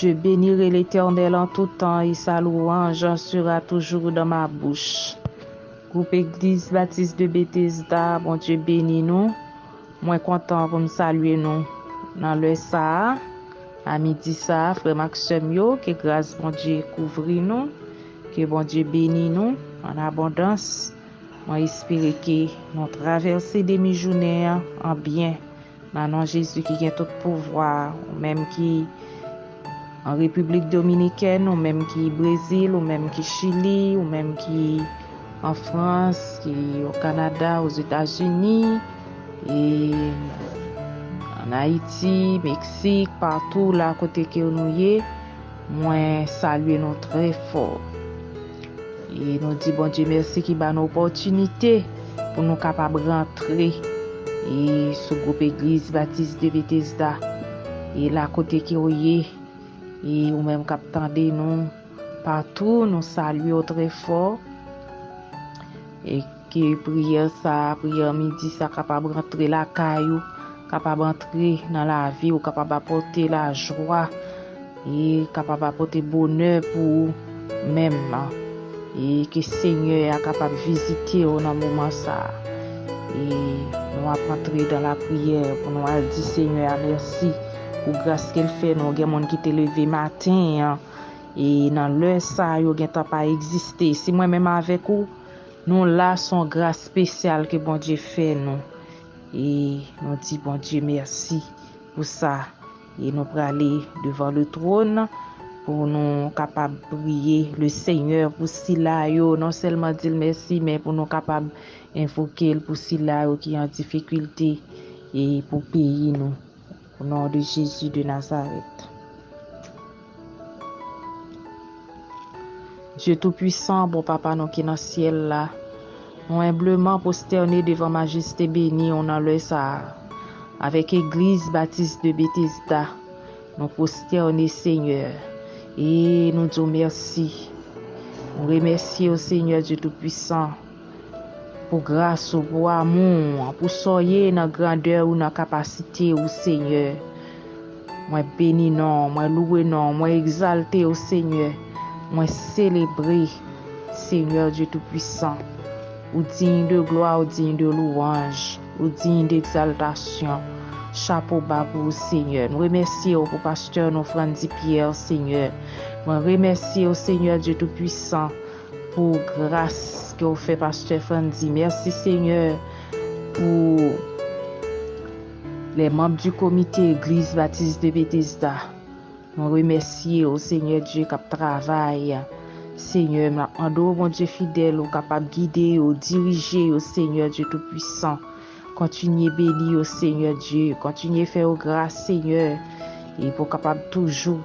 Je bénirai l'Éternel en tout temps et sa louange sera toujours dans ma bouche. Groupe Église Baptiste de Bethesda, bon Dieu béni nous. Moi content pour me saluer nous dans le ça à midi ça frère Maxime yo que grâce bon Dieu couvre nous, que bon Dieu béni nous en abondance. Moi espérer que nous traverser demi-journée en bien dans nom Jésus qui a tout pouvoir, ou même qui en République Dominicaine, ou même qui Brésil, ou même qui Chili, ou même qui en France, qui au Canada, aux États-Unis, et en Haïti, Mexique, partout là côté que nous y est, moi saluer nous très fort. Et nous dit bon Dieu merci qui ba nous opportunité pour nous capables rentrer et ce groupe Église Baptiste de Bethesda et là côté qui y est et ou même captandé nous partout nous saluons très fort et que prière midi ça capable rentrer la caillou capable entrer dans la vie ou capable apporter la joie et capable apporter bonheur pour même et que Seigneur est capable de visiter au moment ça et nous allons entrer dans la prière pour nous dire Seigneur merci pour grâce qu'elle fait nous gen monde qui te levé matin et dans l'heure ça yo gen temps pas exister si moi même avec vous nous là son grâce spéciale que bon Dieu fait nous et nous dit bon Dieu merci pour ça et nous pour aller devant le trône pour nous capables prier le Seigneur pour ceux-là yo non seulement dire merci mais pour nous capables invoquer pour ceux-là qui en difficulté et pour payer nous au nom de Jésus de Nazareth. Dieu tout-puissant, bon papa nous qui dans le ciel là, nous humblement prosterné devant majesté bénie, on a le ça avec Église Baptiste de Bethesda. Nous prosterné Seigneur et nous disons merci. Nous remercions au Seigneur Dieu tout-puissant pour grâce, pour amour, pour soyez dans grandeur ou dans capacité au Seigneur. Moi béni non, moi loué non, moi exalté au Seigneur, moi célébrer Seigneur Dieu tout-puissant. Ou digne de gloire, ou digne de louange, ou digne d'exaltation. Chapeau bas pour le Seigneur. Nous remercions pour pasteur nos frères Pierre, Seigneur. Nous remercions au Seigneur Dieu tout-puissant pour grâce que vous fait pasteur Franzi. Merci Seigneur pour les membres du comité Église Baptiste de Bethesda. Nous remercions au Seigneur Dieu qui travaille. Seigneur, nous mon Dieu fidèle, ou capable de guider, ou diriger au Seigneur Dieu tout-puissant. Continuez bénir au Seigneur Dieu, continuez faire grâce Seigneur, et pour capable toujours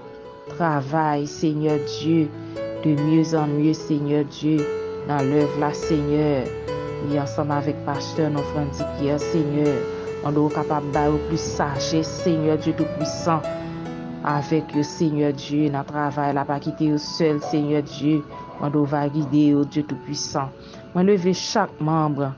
travailler Seigneur Dieu, de mieux en mieux Seigneur Dieu, dans l'œuvre là Seigneur, et ensemble avec pasteur nos frères Pierre Seigneur, on doit capable d'avoir plus sagesse Seigneur Dieu tout-puissant. Avec le Seigneur Dieu, dans le travail, la pas quitter au seul Seigneur Dieu, on doit guider au Dieu tout-puissant. On lever chaque membre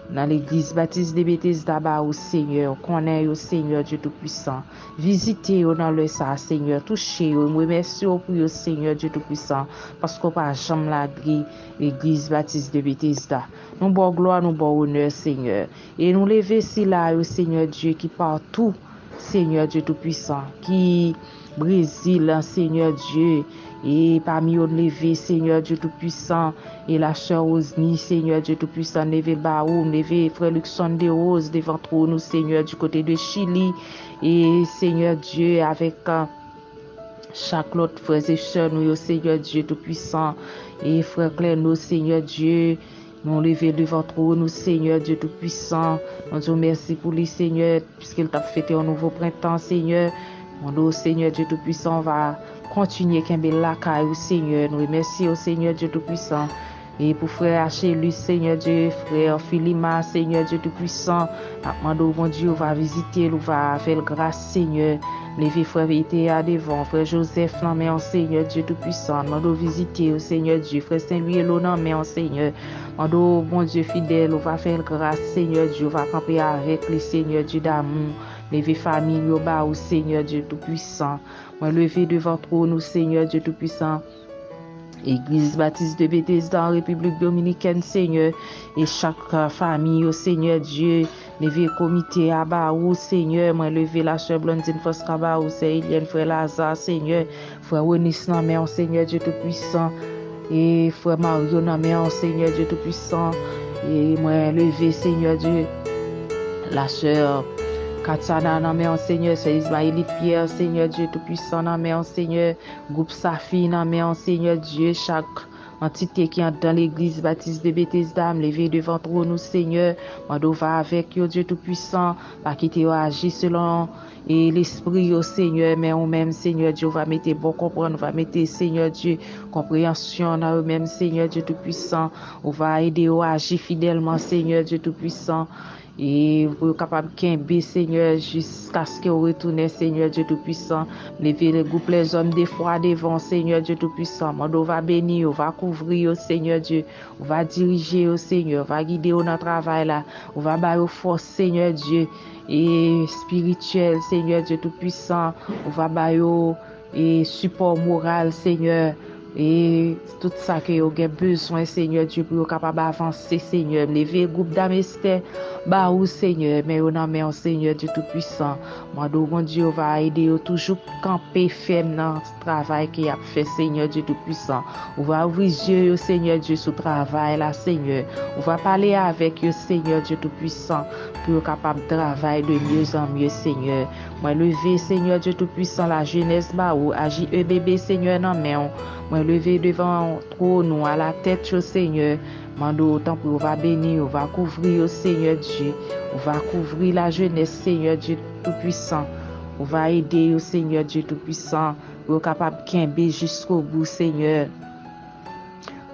dans l'église Baptiste de Bethesda au Seigneur, connaît au Seigneur Dieu tout-puissant. Visitez dans le ça Seigneur, touchez au, remercie pour le Seigneur Dieu tout-puissant, parce qu'on pas jamais la l'église Baptiste de Bethesda. Nous bon gloire, nous bon honneur Seigneur. Et nous lever si là au Seigneur Dieu qui partout. Seigneur Dieu tout-puissant, qui Brésil, Seigneur Dieu, et parmi eux levé, Seigneur Dieu tout-puissant, et la sœur Osni, Seigneur Dieu tout-puissant, levé Baoum, levé frère Luxon de Rose, devant nous, Seigneur, du côté de Chili, et Seigneur Dieu, avec chaque autre frère et sœur, nous, Seigneur Dieu tout-puissant, et frère Claire, nous, Seigneur Dieu, nous lever devant nous, Seigneur Dieu tout-puissant. Nous disons merci pour lui, Seigneur, puisqu'il t'a fêté un nouveau printemps, Seigneur. Mon Seigneur Dieu tout-puissant va continuer qu'un bel lacaille, Seigneur. Nous remercions au Seigneur Dieu tout-puissant. Et pour frère Achelu, Seigneur Dieu, frère Philima, Seigneur Dieu tout-puissant. Demandons, mon Dieu, va visiter, va faire grâce, Seigneur. Levé frère Vété à devant, frère Joseph, non mais en Seigneur Dieu tout-puissant. Demandons visiter au Seigneur Dieu, frère Saint-Louis, non mais en Seigneur. Demandons, mon Dieu fidèle, va faire grâce, Seigneur Dieu, va camper avec le Seigneur Dieu d'amour. Lever famille au bas, au Seigneur Dieu Tout-Puissant. Moi, lever devant trône, au Seigneur Dieu Tout-Puissant. Église baptiste de Bethesda en République Dominicaine, Seigneur, et chaque famille, au Seigneur Dieu, lever comité à bas, au Seigneur, moi lever la sœur Blondine Foscaba, au Seigneur, frère Lazare, Seigneur, frère Onis, non, mais Seigneur Dieu Tout-Puissant, et frère Mario, non, mais Seigneur Dieu Tout-Puissant, et moi lever, Seigneur Dieu, la sœur Katsana, non, mais Seigneur, c'est Ismaël Pierre, Seigneur Dieu Tout-Puissant, non, mais Seigneur, groupe Safi, non, mais Seigneur Dieu, chaque entité qui est dans l'église baptiste de Bethesda, me lever devant trône, Seigneur, moi, va avec yo, Dieu Tout-Puissant, pas quitter ou agir selon et l'esprit au Seigneur, mais ou même, Seigneur Dieu, va mettre bon comprendre, va mettre, Seigneur Dieu, compréhension dans eux-mêmes, Seigneur Dieu Tout-Puissant, on va aider ou agir fidèlement, Seigneur Dieu Tout-Puissant. Et vous êtes capable de Seigneur, jusqu'à ce que vous retournez, Seigneur Dieu Tout-Puissant. Levez le groupe, les hommes des fois devant, Seigneur Dieu Tout-Puissant. On va bénir, on va couvrir, Seigneur Dieu. On va diriger, Seigneur. On va guider dans le travail là. On va bailler force, Seigneur Dieu. Et spirituel, Seigneur Dieu Tout-Puissant. On va bailler et support moral, Seigneur. Et tout ça que vous avez besoin, Seigneur Dieu, pour capable d'avancer, Seigneur. Lever le groupe d'Amesté, bah ou Seigneur, mais on a mis un Seigneur Dieu Tout-Puissant. Moi, mon Dieu, va aider toujours camper ferme dans ce travail qu'il a fait, Seigneur Dieu Tout-Puissant. On va ouvrir les yeux, Seigneur Dieu, sur le travail là, Seigneur. On va parler avec eux, Seigneur Dieu Tout-Puissant, pour capable de travailler de mieux en mieux, Seigneur. Moi, lever, Seigneur Dieu Tout-Puissant, la jeunesse, bah ou agir, bébé, Seigneur, non, mais moi, lever devant trône, à la tête, au Seigneur. Mando autant pour on va bénir, on va couvrir au Seigneur Dieu. On va couvrir la jeunesse, Seigneur Dieu Tout-Puissant. On va aider au Seigneur Dieu Tout-Puissant pour être capable de jusqu'au bout, Seigneur.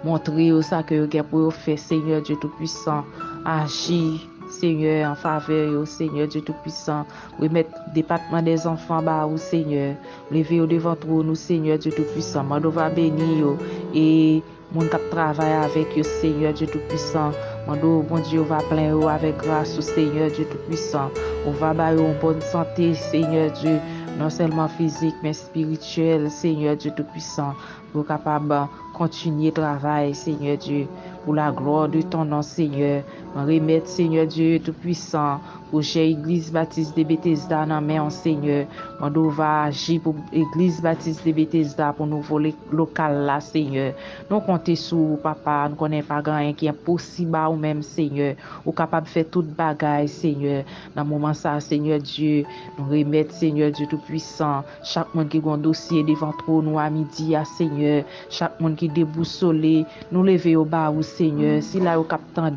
Montrer au ça que vous pour faire, Seigneur Dieu Tout-Puissant. Agir, Seigneur, en faveur au Seigneur Dieu Tout-Puissant. Remettre le département des enfants bas au Seigneur. Lever au devant trône, Seigneur Dieu Tout-Puissant. Mando va bénir et mon cap travail avec le Seigneur Dieu Tout-Puissant. Mando, bon Dieu, va plein avec grâce au Seigneur Dieu Tout-Puissant. On va bailler en bonne santé, Seigneur Dieu, non seulement physique, mais spirituelle, Seigneur Dieu Tout-Puissant, pour capable continuer le travail, Seigneur Dieu, pour la gloire de ton nom, Seigneur. Remettre, Seigneur Dieu Tout-Puissant, projet Église Baptiste de Bethesda dans main, Seigneur. On va agir pour Église Baptiste de Bethesda pour nous voler local là, Seigneur. Nous comptons sur Papa, nous connaissons pas grand qui est possible ou même, Seigneur. Ou capable de faire toute bagaille, Seigneur. Dans le moment ça, Seigneur Dieu, nous remettre, Seigneur Dieu Tout-Puissant, chaque monde qui a un dossier devant nous à midi, Seigneur. Chaque monde qui est déboussolé, nous lever au bas, Seigneur. Si là, au captant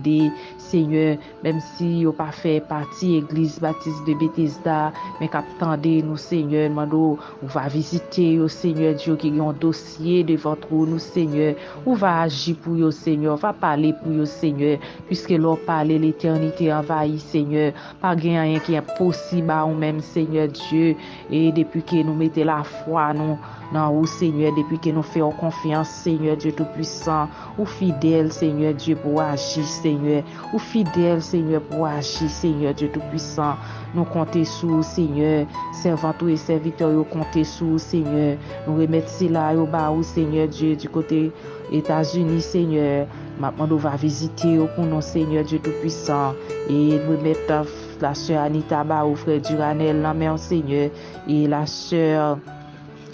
Seigneur, même si vous pas fait partie Église Baptiste de Bethesda, mais qu'attendez nous, Seigneur, mando, on va visiter au Seigneur Dieu qui a un dossier devant nous, Seigneur, on va agir pour vous, Seigneur, on va parler pour vous, Seigneur, puisque l'on parle l'éternité envahie, Seigneur, pas rien qui est possible ou même, Seigneur Dieu, et depuis que nous mettons la foi, nous, non, ou Seigneur, depuis que nous faisons confiance, Seigneur Dieu Tout-Puissant, ou fidèle, Seigneur Dieu, pour agir, Seigneur, ou fidèle, Seigneur, pour agir, Seigneur Dieu Tout-Puissant. Nous comptons sur, Seigneur, servants et serviteurs, nous comptons sur, Seigneur, nous remettons cela au bas, Seigneur Dieu, du côté États-Unis, Seigneur. Maintenant, nous va visiter pour nous, Seigneur Dieu Tout-Puissant, et nous remettons la sœur Anita Ba, frère Duranel, la mère, Seigneur, et la sœur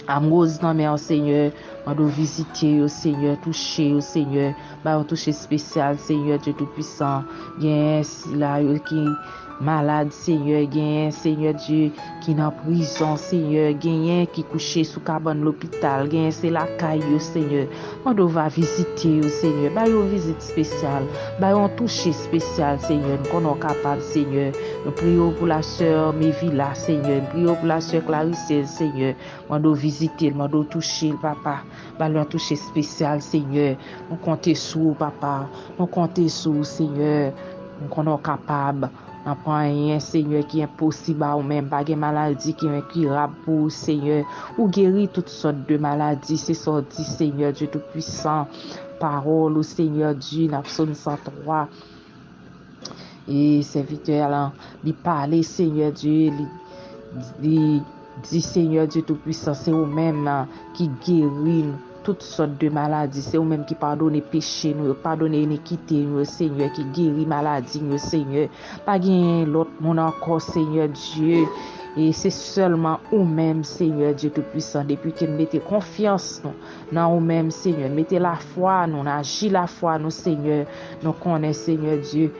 Amrose, non mais Seigneur, on doit visiter au Seigneur, toucher au Seigneur, un toucher spécial, Seigneur Dieu Tout-Puissant. Gen là qui malade, Seigneur, gen Seigneur Dieu qui est en prison, Seigneur, gen qui couché sous cabane l'hôpital, gen c'est la caille, Seigneur. On doit visiter au Seigneur, une visite spéciale, un toucher spécial, Seigneur, nous sommes capables, Seigneur. Nous prions pour la sœur Mévila, Seigneur. Nous prions pour la sœur Clarisse, Seigneur. Nous devons visiter, nous devons toucher le papa. Nous devons toucher spécial, Seigneur. Nous comptons sur papa. Nous comptons sur, Seigneur. Nous sommes capables. Nous prenons un Seigneur qui est impossible ou même pas de maladie qui est incurable pour Seigneur. Ou guérir toutes sortes de maladies. C'est sorti, Seigneur Dieu Tout-Puissant. Parole au Seigneur Dieu, dans Psaume 103. Et serviteur là, il parlait, Seigneur Dieu, dit Seigneur Dieu Tout-Puissant, c'est vous-même qui guérit toutes sortes de maladies. C'est vous-même qui pardonne péché, nous pardonne iniquité, nous Seigneur, qui guérit maladie, nous Seigneur. Pas gain l'autre monde encore, Seigneur Dieu. Et c'est seulement vous-même, Seigneur Dieu Tout-Puissant, depuis que nous mettez confiance dans vous-même, Seigneur. Mettez la foi, nous agit la foi, nous, Seigneur. Nous connaissons, Seigneur Dieu,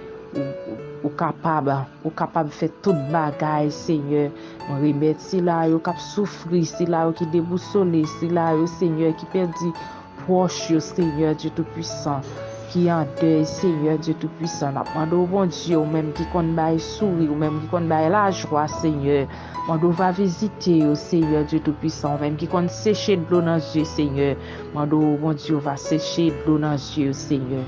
ou capable de faire toute bagaille, Seigneur. Nous remettre si là, vous cap souffrir, si là, qui déboussolé, si là, Seigneur, qui perdit proche, Seigneur Dieu Tout-Puissant. Qui en deuil, Seigneur Dieu Tout-Puissant. Nous demandons au bon Dieu, ou même qui compte bailler sourire, ou même qui compte bailler la joie, Seigneur. Nous va visiter au Seigneur Dieu Tout-Puissant, ou même qui compte sécher de l'eau dans les yeux, Seigneur. Nous, bon Dieu, va sécher de l'eau dans les yeux, Seigneur.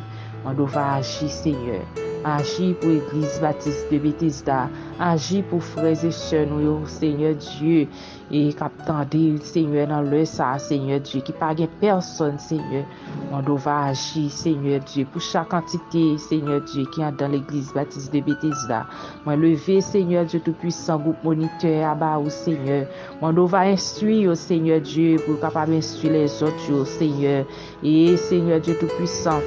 Nous va agir, Seigneur. Agis pour l'Église baptiste de Bethesda. Agis pour frères et sœurs, nous, Seigneur Dieu. Et qu'attendez, Seigneur, dans le ça, Seigneur Dieu, qui pas personne, Seigneur. On doit agir, Seigneur Dieu, pour chaque entité, Seigneur Dieu, qui est dans l'Église baptiste de Bethesda. Moi, lever, Seigneur Dieu Tout-Puissant, groupe moniteur, à bas, Seigneur. On doit instruire, Seigneur Dieu, pour capable instruire les autres, Seigneur. Et, Seigneur Dieu Tout-Puissant,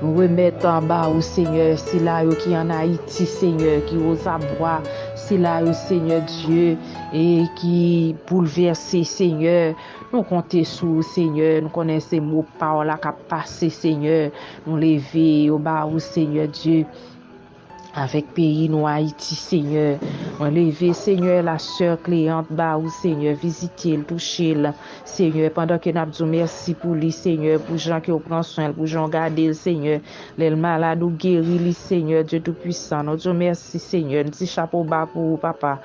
nous remettons en bas au Seigneur, c'est là qui en Haïti, Seigneur, qui ose aboie, c'est là au Seigneur Dieu, et qui bouleverse, Seigneur. Nous comptons sur Seigneur, nous connaissons ces mots paroles qui passent, Seigneur. Nous lever au bas au Seigneur Dieu. Avec pays nous Haïti, Seigneur. On lever, Seigneur, la sœur Cléante, bah, ou Seigneur, visiter, toucher, Seigneur, pendant que nous avons merci pour lui, Seigneur, pour gens qui prennent soin, pour gens garder, Seigneur, les malades ou guérir, Seigneur, Dieu Tout-Puissant. Nous disons merci, Seigneur. Nous disons chapeau bas pour vous, papa.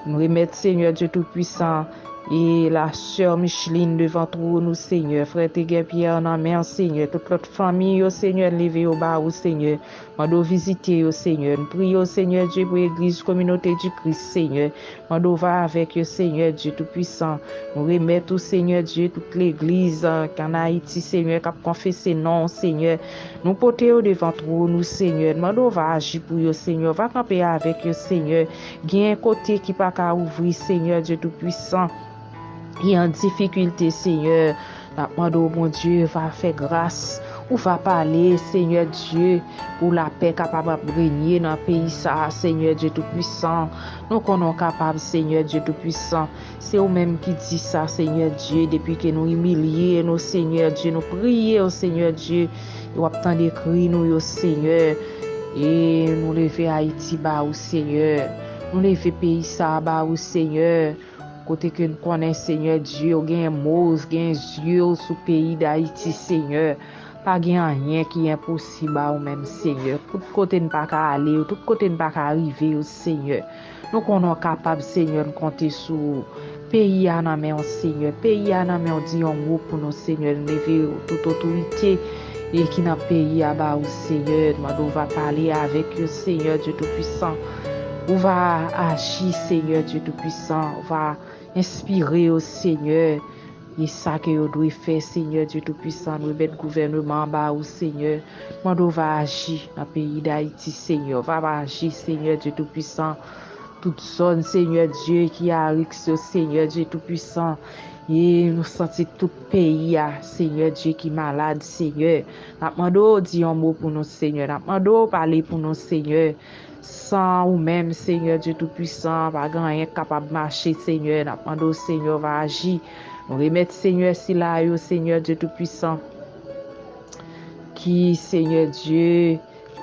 Nous remettons, Seigneur, Dieu Tout-Puissant. Et la sœur Micheline devant nous, Seigneur, frère Pierre, en main, Seigneur, toute notre famille, au Seigneur, levé au bas, au Seigneur, nous visiter, au Seigneur, nous prions, au Seigneur Dieu, pour l'église, communauté du Christ, Seigneur, nous va avec le Seigneur Dieu Tout-Puissant, nous remettons au Seigneur Dieu, toute l'église, en Haïti, Seigneur, qui a confessé non, Seigneur, nous portons devant nous, Seigneur, nous va agir pour le Seigneur, va camper avec le Seigneur, il y a un côté qui pas qu'à ouvrir, Seigneur Dieu Tout-Puissant. Et en difficulté, Seigneur, nous mon Dieu, va faire grâce, ou va parler, Seigneur Dieu, pour la paix capable de régner dans le pays, ça, Seigneur Dieu Tout-Puissant. Nous sommes capables, Seigneur Dieu Tout-Puissant. C'est vous-même qui dit ça, Seigneur Dieu, depuis que nous humilions, nos Seigneur Dieu, nous prions au Seigneur Dieu, et nous attendons des cris, nous, au Seigneur, et nous lever Haïti, bas, au Seigneur, nous lever pays, ça, bas, au Seigneur. Côté que nous connaissons, Seigneur Dieu, gain mose, gain yeux sous pays d'Haïti, Seigneur. Pas gain rien qui est impossible ou même, Seigneur. Tout côté ne pas aller, tout côté ne pas arriver, Seigneur. Nous sommes capables, Seigneur, de compter sur pays à la main, Seigneur. Pays à la main, dit un mot pour nous, Seigneur. Lever toute autorité et qui n'a pays à bas, Seigneur. Nous va parler avec le Seigneur Dieu Tout-Puissant. On va agir, Seigneur Dieu Tout-Puissant. On va inspirer au Seigneur. Et ça que vous devez faire, Seigneur Dieu Tout-Puissant. Nous mettre gouvernement en bas au Seigneur. On va agir dans le pays d'Haïti, Seigneur. On va agir, Seigneur Dieu Tout-Puissant. Toute zone, Seigneur Dieu, qui a risque, Seigneur Dieu Tout-Puissant. Et nous sentons tout pays, Seigneur Dieu, qui est malade, Seigneur. Nous demandons dire un mot pour nous, Seigneur. Nous demandons parler pour nous, Seigneur. Sans ou même, Seigneur Dieu Tout-Puissant, pas rien capable de marcher, Seigneur. Nous demandons, Seigneur, va agir. Nous remettons, Seigneur, si là, Seigneur Dieu Tout-Puissant, qui, Seigneur Dieu,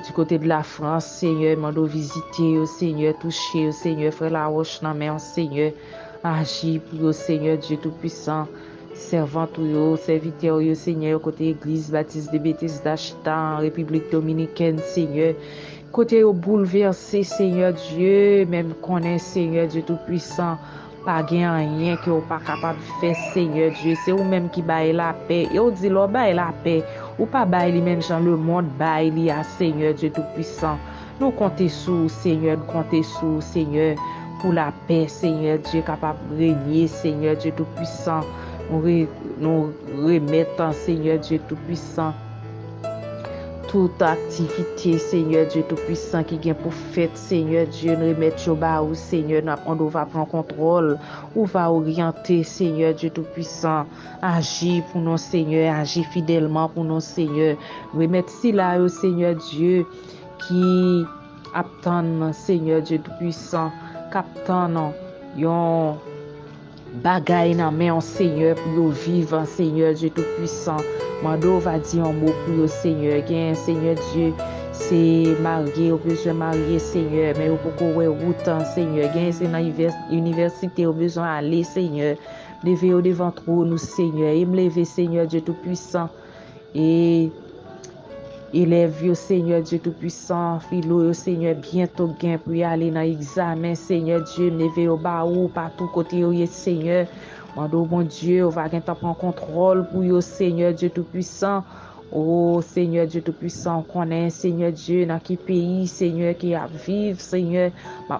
du côté de la France, Seigneur, nous visiter, Seigneur, toucher, Seigneur, frère la roche dans main, Seigneur, agir pour Seigneur Dieu Tout-Puissant, servant ou serviteur, Seigneur, côté Église baptiste de Bethesda, en République dominicaine, Seigneur, côté au bouleversé, Seigneur Dieu, même connaît, Seigneur Dieu Tout-Puissant, pas rien que vous pas capable de faire, Seigneur Dieu, c'est vous-même qui baille la paix, et vous dit, l'on baille la paix, ou pas baille même dans le monde, baille à Seigneur Dieu Tout-Puissant. Nous comptons sur Seigneur, nous comptons sur Seigneur, pour la paix, Seigneur Dieu, capable de régner, Seigneur Dieu Tout-Puissant. Nous remettons, Seigneur Dieu Tout-Puissant, toute activité, Seigneur Dieu Tout-Puissant, qui vient pour fête, Seigneur Dieu, nous remettre au bas, ou Seigneur, on va prendre contrôle, ou va orienter, Seigneur Dieu Tout-Puissant, agir pour nous, Seigneur, agir fidèlement pour nous, Seigneur, remettre si là, au Seigneur Dieu, qui attend, Seigneur Dieu Tout-Puissant, captant, yon bagay nan men, Seigneur, pour yo vivre, Seigneur Dieu Tout-Puissant. Mando va dire un mot pour le Seigneur. Gen, Seigneur Dieu, c'est marié, ou besoin marier, Seigneur. Mais ou pour ouais route, Seigneur. Gen, c'est dans l'université, ou besoin aller, Seigneur. Lever au devant trop nous, Seigneur. Et me lever, Seigneur Dieu Tout-Puissant. Et élève yo, Seigneur Dieu Tout-Puissant. Filo yo, Seigneur, bientôt gain pour y aller dans l'examen, Seigneur Dieu. Me lever au bas ou partout côté yo, Seigneur. Mando bon Dieu, on va prendre contrôle pour yo, Seigneur Dieu Tout-Puissant. Oh Seigneur Dieu Tout-Puissant, on connaît, Seigneur Dieu, dans quel pays, Seigneur, qui a vivre, Seigneur.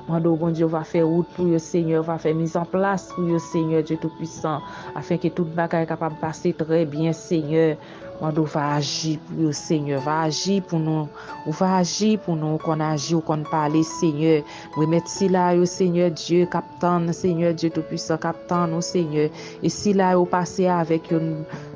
Mando bon Dieu, on va faire route pour yo, Seigneur, on va faire mise en place pour yo, Seigneur Dieu Tout-Puissant, afin que toute bagaille capable de passer très bien, Seigneur. Mando va agir pour yo, Seigneur, va agir pour nous, ou va agir pour nous, qu'on agit ou qu'on parle, Seigneur. Remettre si là, yo, Seigneur Dieu, captain, Seigneur Dieu Tout-Puissant, captain, nous, Seigneur. Et si là, yo, passer avec yo,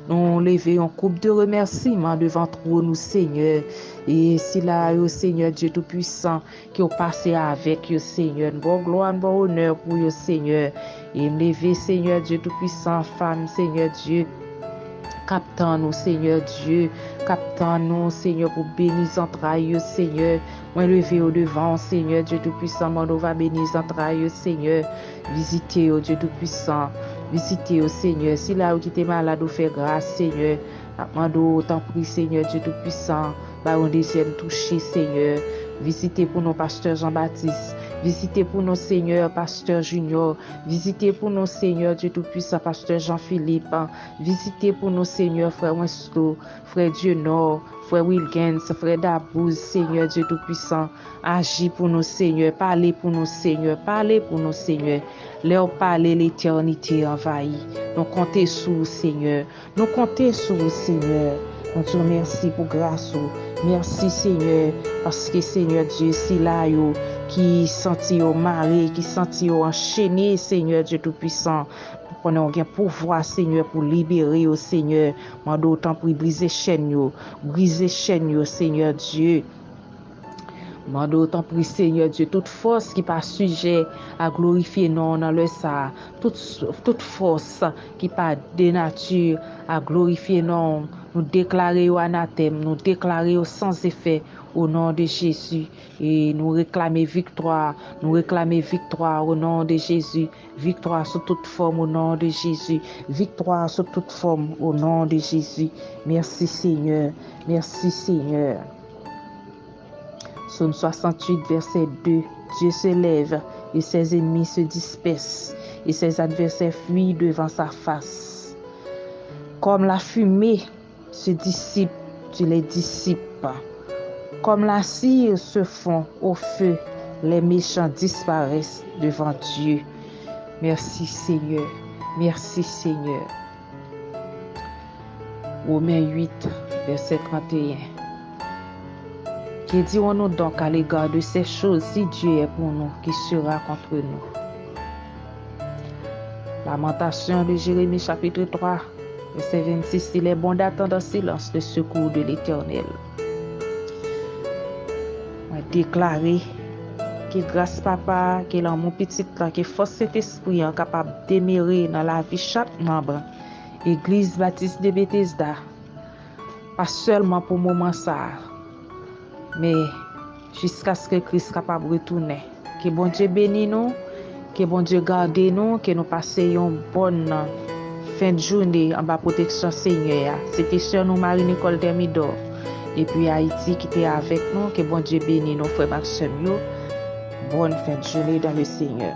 nous lever en coupe de remerciements devant trop nous, Seigneur. Et si là, yo, Seigneur Dieu Tout-Puissant, qui ont passé avec yo, Seigneur. Bon gloire, bon honneur pour yo, Seigneur. Et me lever, Seigneur Dieu Tout-Puissant, femme, Seigneur Dieu. Captant nous, Seigneur Dieu. Captant nous, Seigneur, pour bénir entrailles, Seigneur. Moi, lever au devant, Seigneur Dieu Tout-Puissant. Moi, va bénir entrailles, Seigneur. Visitez, oh Dieu Tout-Puissant. Visitez, oh Seigneur. Si là où qui était malade, vous fait grâce, Seigneur. Mando, t'en prie, Seigneur Dieu Tout-Puissant. Par un désir touché, Seigneur. Visitez pour nos pasteurs Jean-Baptiste. Visitez pour nos seigneurs, pasteur Junior. Visitez pour nos seigneurs, Dieu Tout-Puissant, pasteur Jean-Philippe. Visitez pour nos seigneurs, frère Winslow, frère Dieu Nord, frère Wilkins, frère Dabouz, Seigneur Dieu Tout-Puissant. Agis pour nos seigneurs, parlez pour nos seigneurs, parlez pour nos seigneurs. Leur parler l'éternité envahie. Nous comptons sur vous, Seigneur. Nous comptons sur vous, Seigneur. On te remercie pour grâce. Merci, Seigneur, parce que, Seigneur Dieu, c'est là qui sentit au mari, qui sentit au enchaîné, Seigneur Dieu Tout-Puissant. Nous avons un pouvoir, Seigneur, pour libérer, au Seigneur. Moi, d'autant pour briser chaîne, Seigneur Dieu. Mando autant prie, Seigneur Dieu, toute force qui pas sujet à glorifier non dans le ça, toute force qui pas de nature à glorifier non, nous déclarer au anathème, nous déclarer au sans effet au nom de Jésus et nous réclamer victoire au nom de Jésus, victoire sous toute forme au nom de Jésus, victoire sous toute forme au nom de Jésus. Merci Seigneur, merci Seigneur. Psaume 68, verset 2. Dieu se lève et ses ennemis se dispersent et ses adversaires fuient devant sa face. Comme la fumée se dissipe tu les dissipes. Comme la cire se fond au feu, les méchants disparaissent devant Dieu. Merci Seigneur. Merci Seigneur. Romains 8, verset 31. Que dirons-nous donc à l'égard de ces choses? Si Dieu est pour nous, qui sera contre nous? Lamentation de Jérémie chapitre 3, verset 26. Il est bon d'attendre en silence le secours de l'Éternel. On déclarer que grâce papa, que dans mon petit temps, que force cet esprit est capable d'émérer dans la vie chaque membre. Église Baptiste de Bethesda. Pas seulement pour moment ça, mais jusqu'à ce que Christ capable de retourner. Que bon Dieu bénisse nous, que bon Dieu garde nous, que nous passions une bonne fin de journée en bas protection Seigneur. C'était sœur nous Marie-Nicole Thermidor depuis Haïti qui était avec nous. Que bon Dieu bénisse nous frères Maxime. Bonne fin de journée dans le Seigneur.